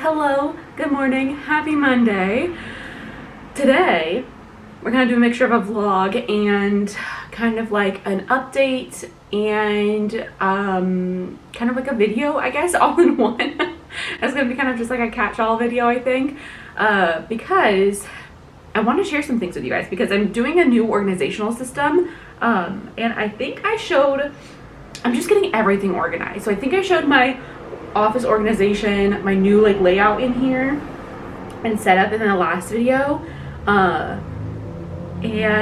Hello, good morning, happy Monday. Today, we're gonna do a mixture of a vlog and kind of like an update and kind of like a video, I guess, all in one. It's gonna be kind of just like a catch-all video, I think, because I want to share some things with you guys because I'm doing a new organizational system, and I think I'm just getting everything organized. So I think I showed my office organization, my new like layout in here and setup in the last video, and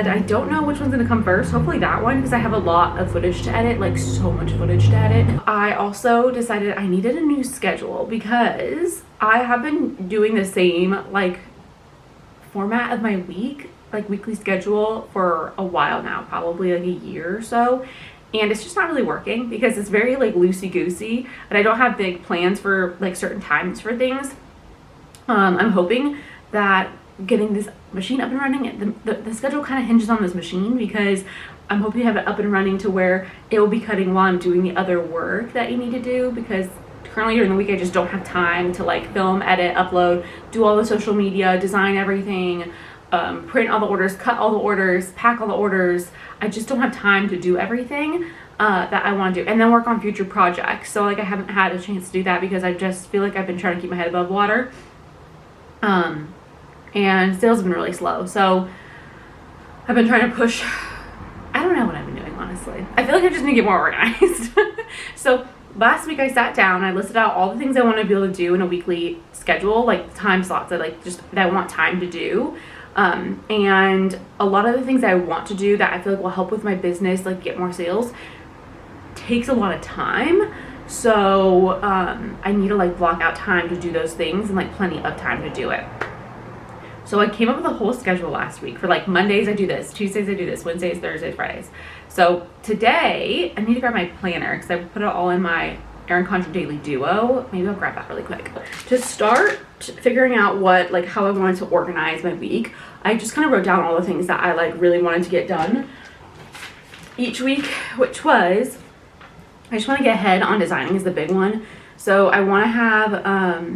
I don't know which one's gonna come first. Hopefully that one, because I have a lot of footage to edit, like so much footage to edit. I also decided I needed a new schedule because I have been doing the same like format of my week, like weekly schedule, for a while now, probably like a year or so, and it's just not really working because it's very like loosey-goosey and I don't have big plans for like certain times for things. I'm hoping that getting this machine up and running, the schedule kind of hinges on this machine, because I'm hoping to have it up and running to where it will be cutting while I'm doing the other work that you need to do, because currently during the week I just don't have time to like film, edit, upload, do all the social media, design everything, print all the orders, cut all the orders, pack all the orders. I just don't have time to do everything that I want to do, and then work on future projects. So like I haven't had a chance to do that because I just feel like I've been trying to keep my head above water, and sales have been really slow. So I've been trying to push. I don't know what I've been doing, honestly. I feel like I just need to get more organized. So last week I sat down, I listed out all the things I want to be able to do in a weekly schedule, like time slots that I want time to do. And a lot of the things I want to do that I feel like will help with my business, like get more sales, takes a lot of time. So I need to like block out time to do those things and like plenty of time to do it. So I came up with a whole schedule last week for like Mondays I do this, Tuesdays I do this, Wednesdays, Thursdays, Fridays. So today I need to grab my planner because I put it all in my Erin Condren Daily Duo. Maybe I'll grab that really quick. To start figuring out how I wanted to organize my week, I just kind of wrote down all the things that I like really wanted to get done each week, which was, I just want to get ahead on designing is the big one. So I want to have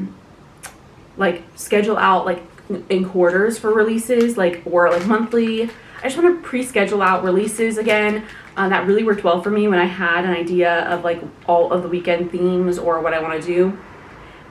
like schedule out like in quarters for releases, or monthly. I just want to pre-schedule out releases again. That really worked well for me when I had an idea of like all of the weekend themes or what I want to do.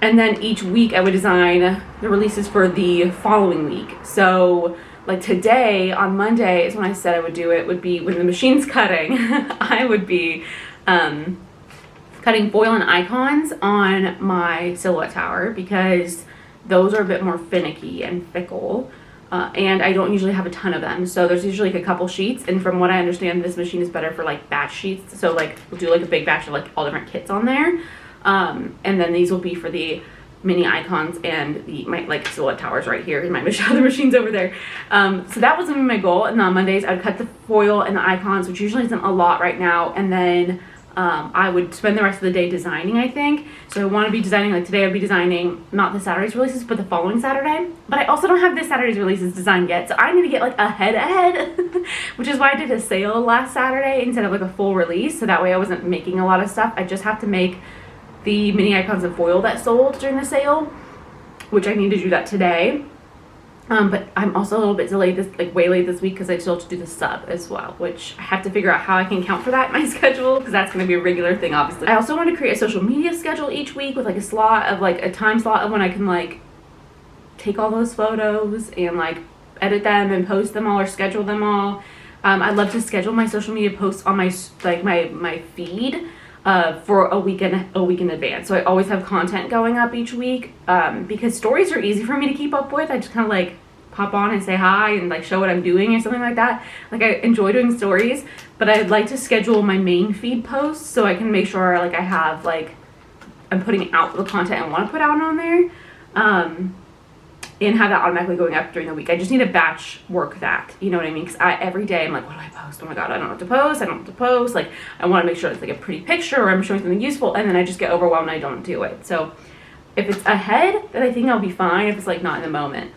And then each week I would design the releases for the following week. So like today on Monday is when I said I would do it, would be when the machine's cutting. I would be cutting foil and icons on my silhouette tower because those are a bit more finicky and fickle. And I don't usually have a ton of them, so there's usually like a couple sheets, and from what I understand this machine is better for like batch sheets, so like we'll do like a big batch of like all different kits on there, and then these will be for the mini icons and my like silhouette towers right here and my other machines over there. So that was gonna be my goal, and on Mondays I'd cut the foil and the icons, which usually isn't a lot right now, and then I would spend the rest of the day designing, I think. So I want to be designing, like today I'd be designing not the Saturday's releases, but the following Saturday. But I also don't have this Saturday's releases designed yet, so I need to get like ahead, which is why I did a sale last Saturday instead of like a full release. So that way I wasn't making a lot of stuff. I just have to make the mini icons and foil that sold during the sale, which I need to do that today. But I'm also a little bit delayed way late this week because I still have to do the sub as well, which I have to figure out how I can account for that in my schedule, because that's going to be a regular thing, obviously. I also want to create a social media schedule each week with like a slot of like a time slot of when I can like take all those photos and like edit them and post them all or schedule them all. I'd love to schedule my social media posts on my my feed for a week in advance, so I always have content going up each week, because stories are easy for me to keep up with. I just kind of like pop on and say hi and like show what I'm doing or something like that. Like I enjoy doing stories, but I'd like to schedule my main feed posts so I can make sure like I have like I'm putting out the content I want to put out on there, and have that automatically going up during the week. I just need to batch work that, you know what I mean? Because every day I'm like, what do I post? Oh my god, I don't know what to post. I don't know what to post. Like I want to make sure it's like a pretty picture or I'm showing something useful, and then I just get overwhelmed and I don't do it. So if it's ahead, then I think I'll be fine. If it's like not in the moment,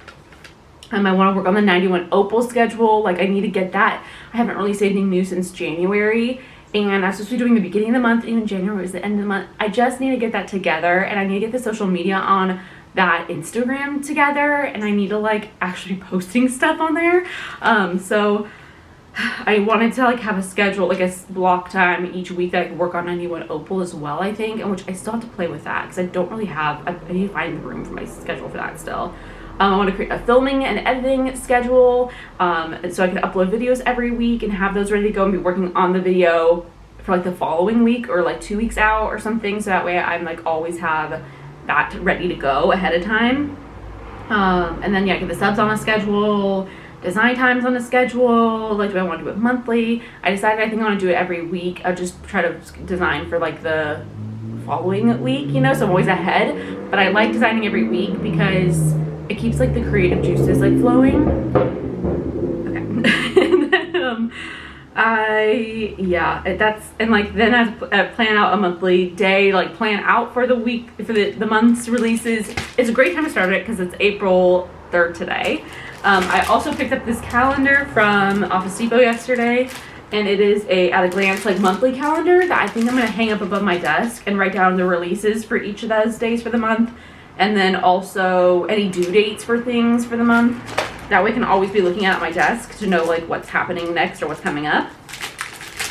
I want to work on the 91 Opal schedule. Like I need to get that. I haven't released anything new since January, and I'm supposed to be doing the beginning of the month. Even January was the end of the month. I just need to get that together, and I need to get the social media on that Instagram together, and I need to like actually be posting stuff on there. So I wanted to like have a schedule, like a block time each week that I could work on 91 Opal as well, I think, and which I still have to play with that because I don't really have, I need to find the room for my schedule for that still. I want to create a filming and editing schedule, so I can upload videos every week and have those ready to go and be working on the video for like the following week or like 2 weeks out or something, so that way I'm like always have that ready to go ahead of time. And then yeah, get the subs on a schedule, design times on a schedule, like do I want to do it monthly? I decided I think I want to do it every week. I'll just try to design for like the following week, you know, so I'm always ahead. But I like designing every week because it keeps like the creative juices like flowing. Okay. And then, that's, and like then I plan out a monthly day, like plan out for the week, for the month's releases. It's a great time to start it because it's April 3rd today. I also picked up this calendar from Office Depot yesterday, and it is a at a glance like monthly calendar that I think I'm gonna hang up above my desk and write down the releases for each of those days for the month, and then also any due dates for things for the month. That way I can always be looking at my desk to know like what's happening next or what's coming up.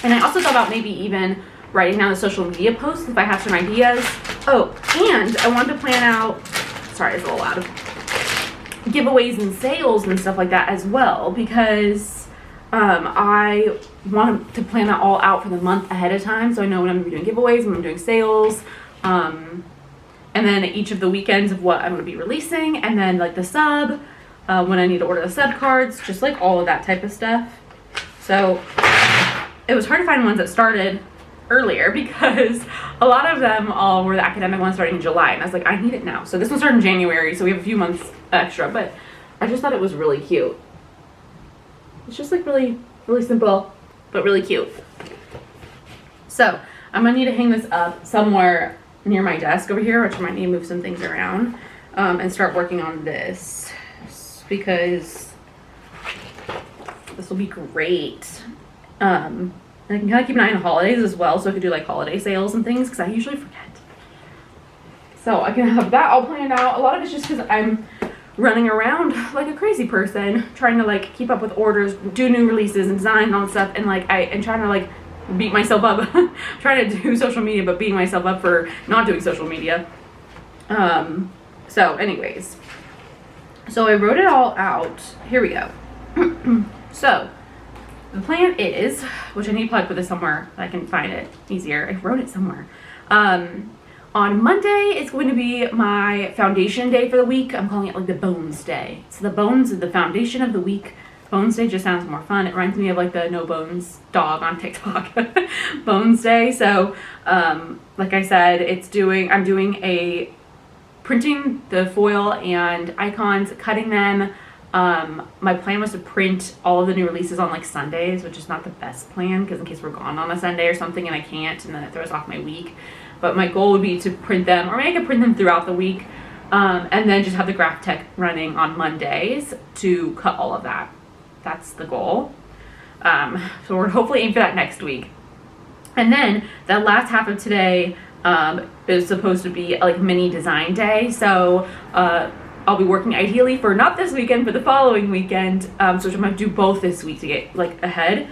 And I also thought about maybe even writing down the social media posts if I have some ideas. Oh, and I wanted to plan out, sorry, it's a little loud, giveaways and sales and stuff like that as well, because I want to plan that all out for the month ahead of time, so I know when I'm doing giveaways, when I'm doing sales, and then each of the weekends of what I'm going to be releasing, and then like the sub, when I need to order the sub cards, just like all of that type of stuff. So it was hard to find ones that started earlier because a lot of them all were the academic ones starting in July, and I was like, I need it now. So this one started in January, so we have a few months extra, but I just thought it was really cute. It's just like really, really simple, but really cute. So I'm gonna need to hang this up somewhere near my desk over here, which I might need to move some things around, and start working on this because this will be great. And I can kind of keep an eye on the holidays as well, so I could do like holiday sales and things because I usually forget. So I can have that all planned out. A lot of it's just because I'm running around like a crazy person, trying to like keep up with orders, do new releases and design and all that stuff, and like and trying to like beat myself up, trying to do social media, but beating myself up for not doing social media. So anyways, so I wrote it all out. Here we go. So the plan is, which I need to probably put this somewhere that I can find it easier. I wrote it somewhere. On Monday, it's going to be my foundation day for the week. I'm calling it like the Bones Day. So the bones are the foundation of the week. Bones Day just sounds more fun. It reminds me of like the No Bones dog on TikTok. Bones Day. So, like I said, I'm doing printing the foil and icons, cutting them. My plan was to print all of the new releases on like Sundays, which is not the best plan because in case we're gone on a Sunday or something and I can't, and then it throws off my week. But my goal would be to print them, or maybe I could print them throughout the week, and then just have the Graph Tech running on Mondays to cut all of that. That's the goal. So we're hopefully aiming for that next week. And then the last half of today is supposed to be like mini design day. So I'll be working ideally for not this weekend, but the following weekend. So I'm gonna do both this week to get like ahead.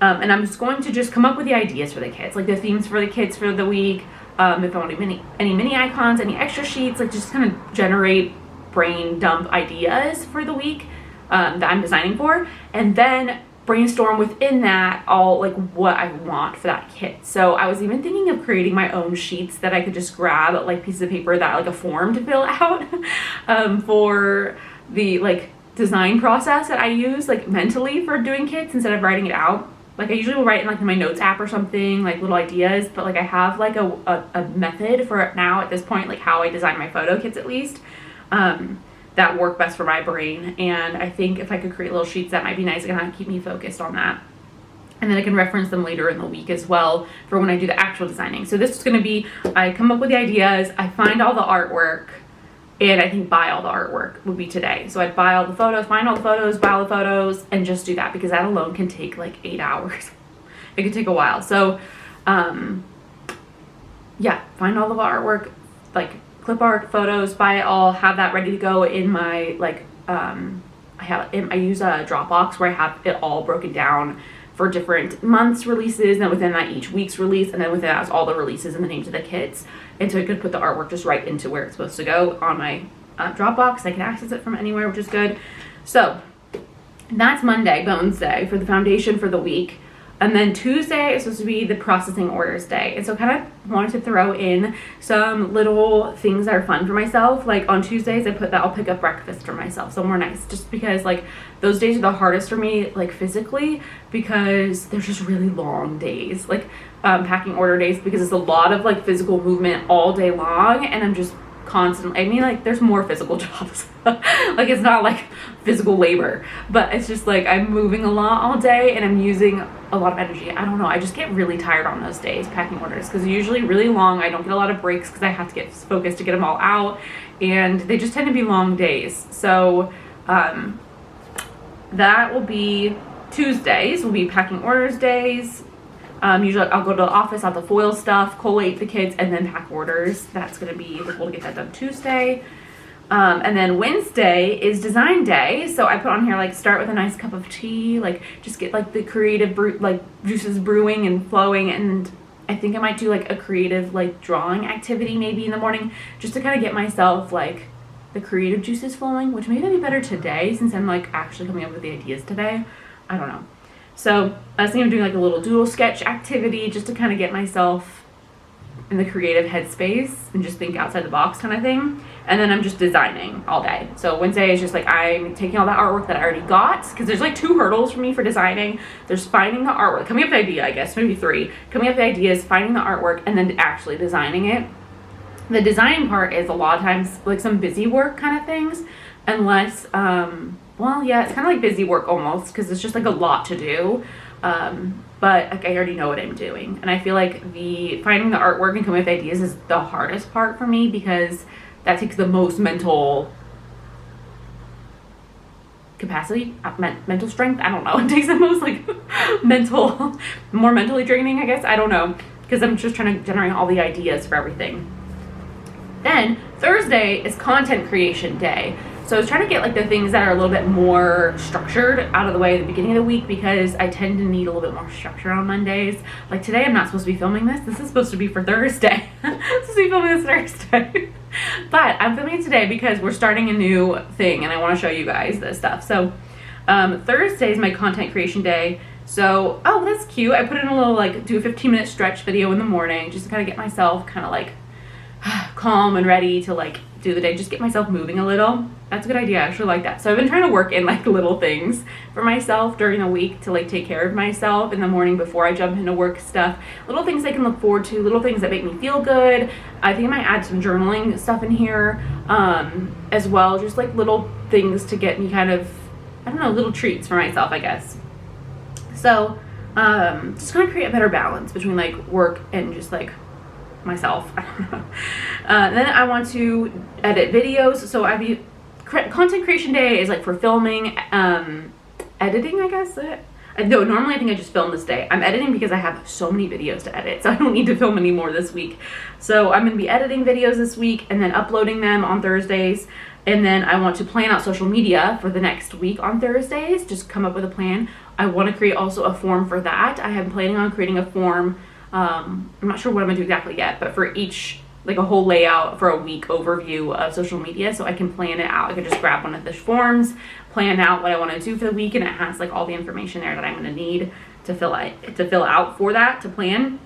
And I'm just going to just come up with the ideas for the kids, like the themes for the kids for the week. If I want to do any mini icons, any extra sheets, like just kind of generate brain dump ideas for the week that I'm designing for, and then brainstorm within that all like what I want for that kit. So I was even thinking of creating my own sheets that I could just grab, like pieces of paper that like a form to fill out for the like design process that I use like mentally for doing kits instead of writing it out. Like I usually will write in like my notes app or something, like little ideas, but like I have like a method for it now at this point, like how I design my photo kits at least, that work best for my brain. And I think if I could create little sheets, that might be nice to kind of keep me focused on that. And then I can reference them later in the week as well for when I do the actual designing. So this is going to be, I come up with the ideas, I find all the artwork, and I think buy all the artwork would be today. So I'd buy all the photos, find all the photos, buy all the photos, and just do that because that alone can take like 8 hours. It could take a while. So yeah, find all the artwork, like clip art photos by it all, have that ready to go in my like I use a Dropbox where I have it all broken down for different months releases, and within that each week's release, and then within that is all the releases and the names of the kids. And so I could put the artwork just right into where it's supposed to go on my Dropbox. I can access it from anywhere, which is good. So that's Monday, Bones Day, for the foundation for the week. And then Tuesday is supposed to be the processing orders day. And so kind of wanted to throw in some little things that are fun for myself. Like on Tuesdays, I put that I'll pick up breakfast for myself, somewhere nice, just because like those days are the hardest for me, like physically, because they're just really long days, like packing order days, because it's a lot of like physical movement all day long. And I'm just constantly, I mean, like there's more physical jobs like it's not like physical labor, but it's just like I'm moving a lot all day and I'm using a lot of energy. I don't know, I just get really tired on those days packing orders because they're usually really long. I don't get a lot of breaks because I have to get focused to get them all out, and they just tend to be long days. So that will be Tuesdays will be packing orders days. Usually I'll go to the office, I'll have to foil stuff, collate the kids, and then pack orders. That's going to be the goal to get that done Tuesday. And then Wednesday is design day. So I put on here like start with a nice cup of tea, like just get like the creative juices brewing and flowing. And I think I might do like a creative like drawing activity maybe in the morning, just to kind of get myself like the creative juices flowing, which maybe that'd be better today since I'm like actually coming up with the ideas today. I don't know. So I was thinking of doing like a little doodle sketch activity just to kind of get myself in the creative headspace and just think outside the box kind of thing. And then I'm just designing all day. So Wednesday is just like I'm taking all that artwork that I already got, because there's like 2 hurdles for me for designing. There's finding the artwork, coming up with the idea, I guess, maybe 3. Coming up with the ideas, finding the artwork, and then actually designing it. The designing part is a lot of times like some busy work kind of things, unless well, yeah, it's kind of like busy work almost, because it's just like a lot to do. But like I already know what I'm doing, and I feel like the finding the artwork and coming up with ideas is the hardest part for me, because that takes the most mental capacity, mental strength. I don't know. It takes the most like more mentally draining, I guess. I don't know, because I'm just trying to generate all the ideas for everything. Then Thursday is content creation day. So I was trying to get like the things that are a little bit more structured out of the way at the beginning of the week, because I tend to need a little bit more structure on Mondays. Like today, I'm not supposed to be filming this. This is supposed to be for Thursday. I'm supposed to be filming this Thursday. But I'm filming it today because we're starting a new thing and I want to show you guys this stuff. So Thursday is my content creation day. So, oh, that's cute. I put in a little like do a 15-minute stretch video in the morning just to kind of get myself kind of like calm and ready to like do the day, just get myself moving a little. That's a good idea. I actually like that. So I've been trying to work in like little things for myself during the week to like take care of myself in the morning before I jump into work stuff. Little things I can look forward to, little things that make me feel good. I think I might add some journaling stuff in here as well. Just like little things to get me kind of, I don't know, little treats for myself, I guess. So just kind of create a better balance between like work and just like myself. I don't know. Then I want to edit videos. So content creation day is like for filming, editing, I guess. No, normally I think I just film this day. I'm editing because I have so many videos to edit, so I don't need to film any more this week. So I'm going to be editing videos this week and then uploading them on Thursdays. And then I want to plan out social media for the next week on Thursdays, just come up with a plan. I want to create also a form for that. I am planning on creating a form. I'm not sure what I'm going to do exactly yet, but for each, like a whole layout for a week overview of social media, so I can plan it out. I can just grab one of the forms, plan out what I want to do for the week, and it has like all the information there that I'm going to need to fill out for that, to plan.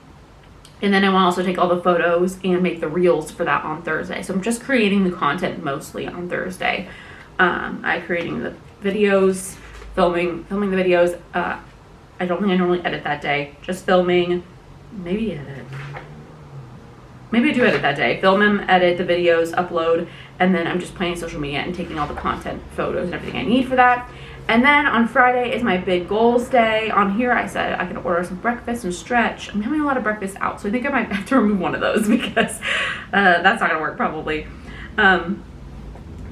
And then I want to also take all the photos and make the reels for that on Thursday. So I'm just creating the content mostly on Thursday. I'm creating the videos, filming the videos. I don't think I normally edit that day, just filming. Maybe edit. Maybe I do edit that day. Film them, edit the videos, upload, and then I'm just planning social media and taking all the content, photos, and everything I need for that. And then on Friday is my big goals day. On here I said I can order some breakfast and stretch. I'm having a lot of breakfast out, so I think I might have to remove one of those because that's not gonna work probably.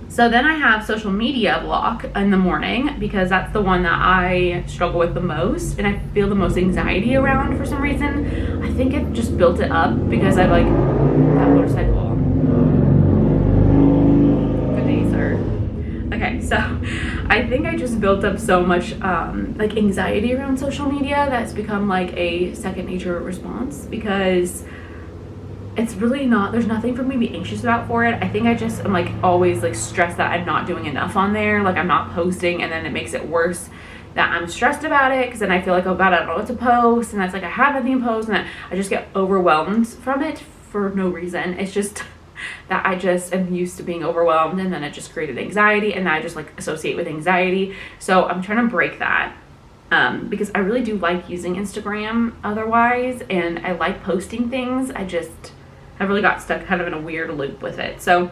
So then I have social media block in the morning, because that's the one that I struggle with the most and I feel the most anxiety around for some reason. I think it just built it up because I like that motorcycle. So I think I just built up so much like anxiety around social media that's become like a second nature response, because it's really not, there's nothing for me to be anxious about for it. I think I'm like always like stressed that I'm not doing enough on there, like I'm not posting, and then it makes it worse that I'm stressed about it, because then I feel like, oh god, I don't know what to post, and that's like I have nothing to post, and I just get overwhelmed from it for no reason. It's just that I just am used to being overwhelmed, and then it just created anxiety, and I just like associate with anxiety. So I'm trying to break that, because I really do like using Instagram otherwise, and I like posting things. I really got stuck kind of in a weird loop with it. So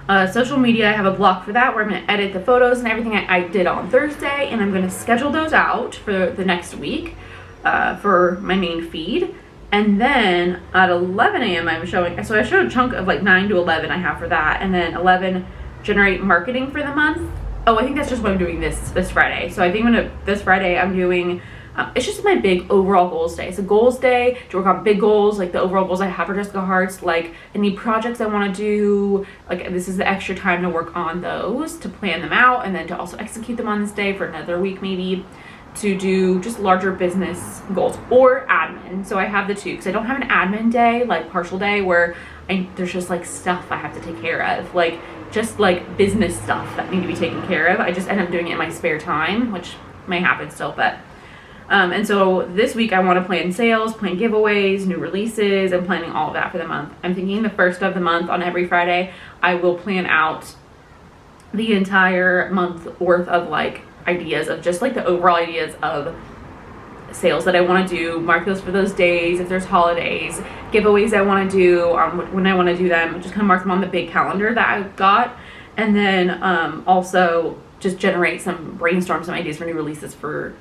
social media, I have a block for that where I'm going to edit the photos and everything I did on Thursday, and I'm going to schedule those out for the next week for my main feed. And then at 11 a.m. I'm showing, so I showed a chunk of like 9 to 11 I have for that, and then 11 generate marketing for the month. Oh, I think that's just what I'm doing this Friday. So I think this Friday I'm doing, it's just my big overall goals day. It's a goals day to work on big goals, like the overall goals I have for Jessica Hearts, like any projects I want to do. Like this is the extra time to work on those, to plan them out, and then to also execute them on this day for another week maybe, to do just larger business goals or admin. So I have the two, because I don't have an admin day, like partial day, where there's just like stuff I have to take care of, like just like business stuff that need to be taken care of. I just end up doing it in my spare time, which may happen still, but and so this week I want to plan sales, plan giveaways, new releases, and planning all of that for the month. I'm thinking the first of the month on every Friday, I will plan out the entire month worth of like ideas of just like the overall ideas of sales that I want to do, mark those for those days, if there's holidays, giveaways I want to do, when I want to do them, just kind of mark them on the big calendar that I've got, and then also just brainstorm some ideas for new releases for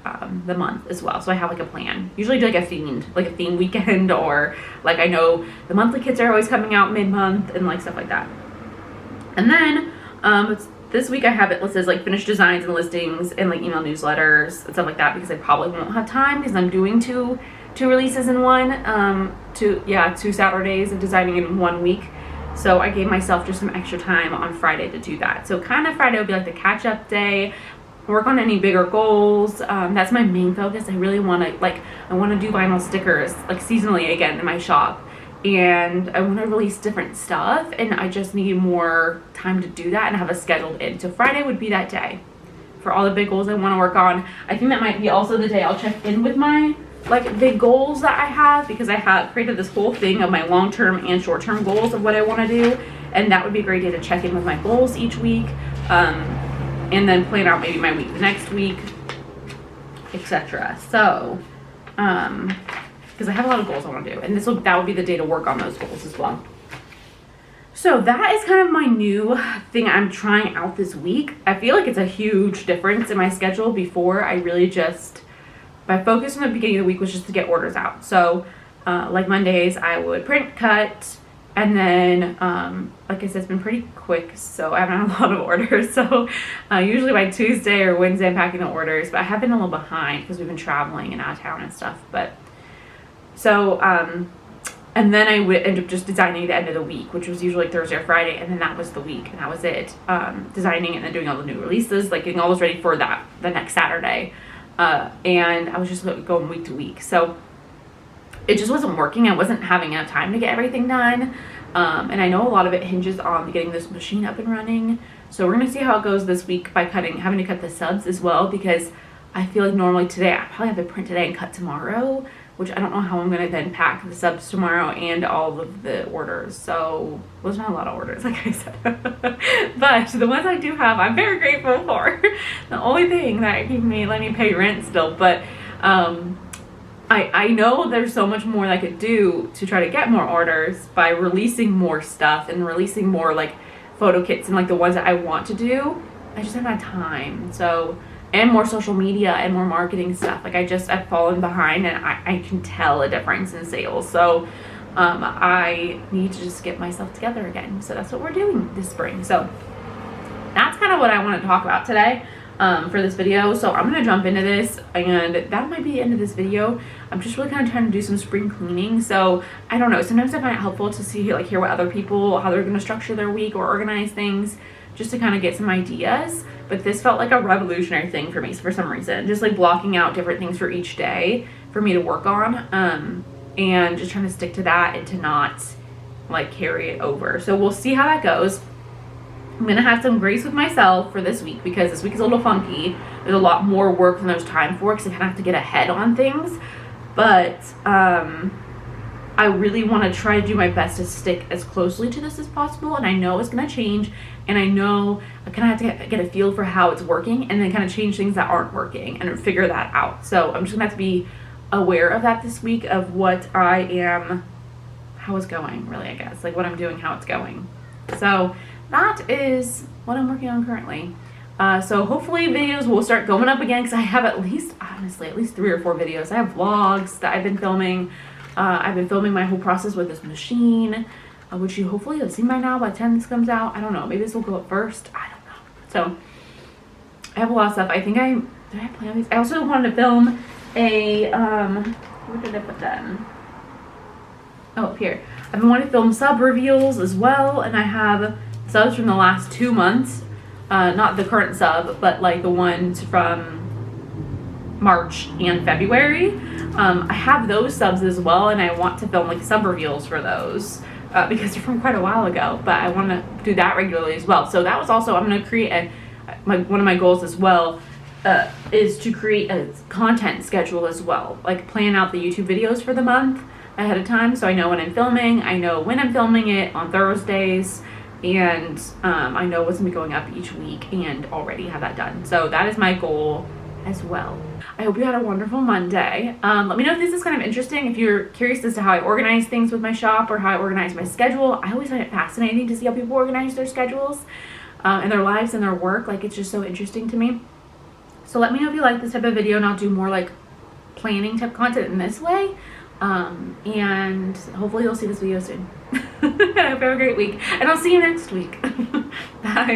the month as well. So I have like a plan. Usually do like a theme weekend, or like I know the monthly kits are always coming out mid-month and like stuff like that. And then this week I have it listed as like finished designs and listings and like email newsletters and stuff like that, because I probably won't have time, because I'm doing two releases in one, two Saturdays of designing in 1 week. So I gave myself just some extra time on Friday to do that. So kind of Friday would be like the catch-up day, work on any bigger goals. That's my main focus. I really want to I want to do vinyl stickers like seasonally again in my shop, and I want to release different stuff, and I just need more time to do that and have it scheduled in. So Friday would be that day for all the big goals I want to work on. I think that might be also the day I'll check in with my like big goals that I have, because I have created this whole thing of my long-term and short-term goals of what I want to do, and that would be a great day to check in with my goals each week, and then plan out maybe my week the next week, etc. So because I have a lot of goals I want to do, and that would be the day to work on those goals as well. So that is kind of my new thing I'm trying out this week. I feel like it's a huge difference in my schedule. Before, I really just, my focus in the beginning of the week was just to get orders out. So like Mondays I would print, cut, and then like I said, it's been pretty quick, so I haven't had a lot of orders. So usually by Tuesday or Wednesday I'm packing the orders, but I have been a little behind because we've been traveling and out of town and stuff. But so and then I would end up just designing the end of the week, which was usually Thursday or Friday, and then that was the week, and that was it. Designing and then doing all the new releases, like getting all those ready for the next Saturday. And I was just going week to week. So it just wasn't working. I wasn't having enough time to get everything done. And I know a lot of it hinges on getting this machine up and running. So we're going to see how it goes this week by having to cut the subs as well, because I feel like normally today, I probably have to print today and cut tomorrow, which I don't know how I'm going to then pack the subs tomorrow and all of the orders. So those are not a lot of orders, like I said. But the ones I do have, I'm very grateful for. The only thing that let me pay rent still. But I know there's so much more that I could do to try to get more orders by releasing more stuff and releasing more like photo kits and like the ones that I want to do. I just haven't had time. So, and more social media and more marketing stuff. Like I've fallen behind, and I can tell a difference in sales. So I need to just get myself together again. So that's what we're doing this spring. So that's kind of what I want to talk about today for this video. So I'm going to jump into this, and that might be the end of this video. I'm just really kind of trying to do some spring cleaning. So I don't know. Sometimes I find it helpful to hear what other people, how they're going to structure their week or organize things. just to kind of get some ideas. But this felt like a revolutionary thing for me for some reason. Just like blocking out different things for each day for me to work on, and just trying to stick to that and to not like carry it over. So we'll see how that goes. I'm gonna have some grace with myself for this week because this week is a little funky. There's a lot more work than there's time for because I kind of have to get ahead on things. But I really want to try to do my best to stick as closely to this as possible. And I know it's gonna change, and I know I kind of have to get a feel for how it's working, and then kind of change things that aren't working and figure that out. So I'm just gonna have to be aware of that this week, of what I am, how it's going, really, I guess, like what I'm doing, how it's going. So that is what I'm working on currently. So hopefully videos will start going up again, because I have at least 3 or 4 videos. I have vlogs that I've been filming. I've been filming my whole process with this machine, which you hopefully have seen by now by the time this comes out. I don't know, maybe this will go up first, I don't know. So I have a lot of stuff. I think did I plan these? I also wanted to film a, where did I put that in? Oh, up here. I've been wanting to film sub reveals as well, and I have subs from the last 2 months. Not the current sub, but like the ones from March and February. I have those subs as well, and I want to film like sub reveals for those because they're from quite a while ago, but I want to do that regularly as well. So that was also, I'm going to create one of my goals as well, is to create a content schedule as well, like plan out the YouTube videos for the month ahead of time, so I know when I'm filming, I know when I'm filming it on Thursdays, and I know what's gonna be going up each week and already have that done. So that is my goal as well. I hope you had a wonderful Monday. Let me know if this is kind of interesting, if you're curious as to how I organize things with my shop or how I organize my schedule. I always find it fascinating to see how people organize their schedules and their lives and their work. Like, it's just so interesting to me. So let me know if you like this type of video, and I'll do more like planning type content in this way. And hopefully you'll see this video soon. I hope you have a great week, and I'll see you next week. Bye.